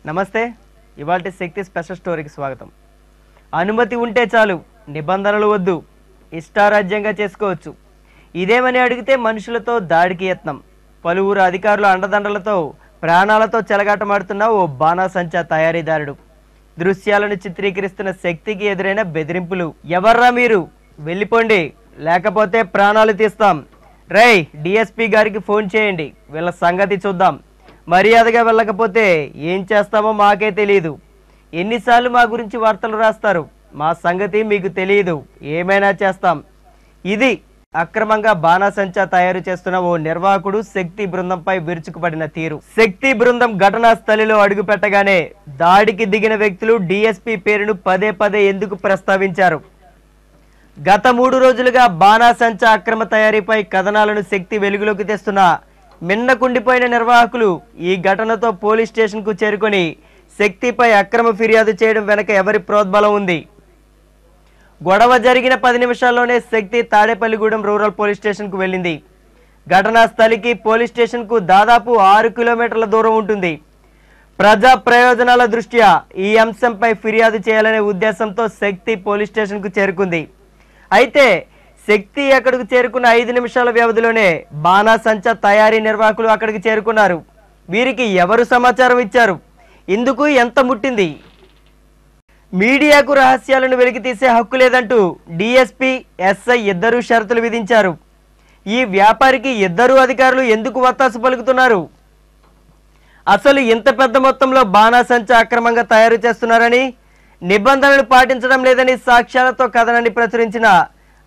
నమస్తే. ఇవాల్టి శక్తి స్పెషల్ స్టోరీకి స్వాగతం. అనుమతి ఉంటే చాలు, నిబంధనలు వద్దు, ఇష్టారాజ్యంగా చేసుకోవచ్చు. ఇదేమని అడిగితే మనుషులతో దాడికి యత్నం. పలువురు అధికారుల అండదండలతో ప్రాణాలతో చెలగాటమాడుతున్న ఓ బాణాసంచా తయారీదారుడు. దృశ్యాలను చిత్రీకరిస్తున్న శక్తికి ఎదురైన బెదిరింపులు. ఎవర్రా మీరు, వెళ్ళిపోండి లేకపోతే ప్రాణాలు తీస్తాం. రై, డిఎస్పీ గారికి ఫోన్ చేయండి, వీళ్ళ సంగతి చూద్దాం. మర్యాదగా వెళ్ళకపోతే ఏం చేస్తామో మాకే తెలియదు. ఎన్నిసార్లు మా గురించి వార్తలు రాస్తారు, మా సంగతి మీకు తెలియదు, ఏమైనా చేస్తాం. ఇది అక్రమంగా బాణాసంచా తయారు చేస్తున్న ఓ నిర్వాహకుడు శక్తి బృందంపై విరుచుకుపడిన తీరు. శక్తి బృందం ఘటనా స్థలిలో అడుగు పెట్టగానే దాడికి దిగిన వ్యక్తులు డిఎస్పీ పేరును పదే పదే ఎందుకు ప్రస్తావించారు? గత 3 రోజులుగా బాణాసంచా అక్రమ తయారీపై కథనాలను శక్తి వెలుగులోకి తెస్తున్న మిన్నకుండిపోయిన నిర్వాహకులు ఈ ఘటనతో పోలీస్ స్టేషన్కు చేరుకొని శక్తిపై అక్రమ ఫిర్యాదు చేయడం వెనక ఎవరి ప్రోద్బలం ఉంది? గొడవ జరిగిన 10 నిమిషాల్లోనే శక్తి తాడేపల్లిగూడెం రూరల్ పోలీస్ స్టేషన్కు వెళ్ళింది. ఘటనా స్థలికి పోలీస్ స్టేషన్కు దాదాపు 6 కిలోమీటర్ల దూరం ఉంటుంది. ప్రజా ప్రయోజనాల దృష్ట్యా ఈ అంశంపై ఫిర్యాదు చేయాలనే ఉద్దేశంతో శక్తి పోలీస్ స్టేషన్కు చేరుకుంది. అయితే శక్తి అక్కడికి చేరుకున్న 5 నిమిషాల వ్యవధిలోనే బాణాసంచా తయారీ నిర్వాహకులు అక్కడికి చేరుకున్నారు. వీరికి ఎవరు సమాచారం ఇచ్చారు? ఇందుకు ఎంత ముట్టింది? మీడియాకు రహస్యాలను వెలికితీసే హక్కు లేదంటూ డిఎస్పీ, ఎస్ఐ ఇద్దరూ షరతులు విధించారు. ఈ వ్యాపారికి ఇద్దరు అధికారులు ఎందుకు వత్తాసు పలుకుతున్నారు? అసలు ఇంత పెద్ద మొత్తంలో బాణాసంచా అక్రమంగా తయారు చేస్తున్నారని, నిబంధనలు పాటించడం లేదని సాక్ష్యాలతో కథనాన్ని ప్రచురించిన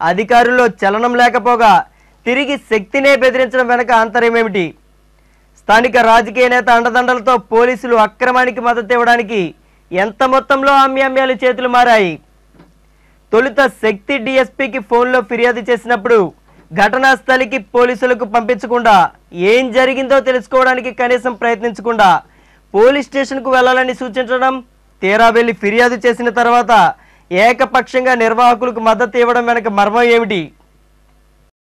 అధికారుల్లో చలనం లేకపోగా తిరిగి శక్తినే బెదిరించడం వెనక ఆంతర్యమేమిటి? స్థానిక రాజకీయ నేత అండదండలతో పోలీసులు అక్రమానికి మద్దతు ఇవ్వడానికి ఎంత మొత్తంలో అమ్యామ్యాలు చేతులు మారాయి? తొలుత శక్తి డిఎస్పీకి ఫోన్లో ఫిర్యాదు చేసినప్పుడు ఘటనా స్థలికి పోలీసులకు పంపించకుండా, ఏం జరిగిందో తెలుసుకోవడానికి కనీసం ప్రయత్నించకుండా పోలీస్ స్టేషన్కు వెళ్లాలని సూచించడం, తీరా వెళ్లి ఫిర్యాదు చేసిన తర్వాత ఏకపక్షంగా నిర్వాహకులకు మద్దతు ఇవ్వడం వెనక మర్మం ఏమిటి?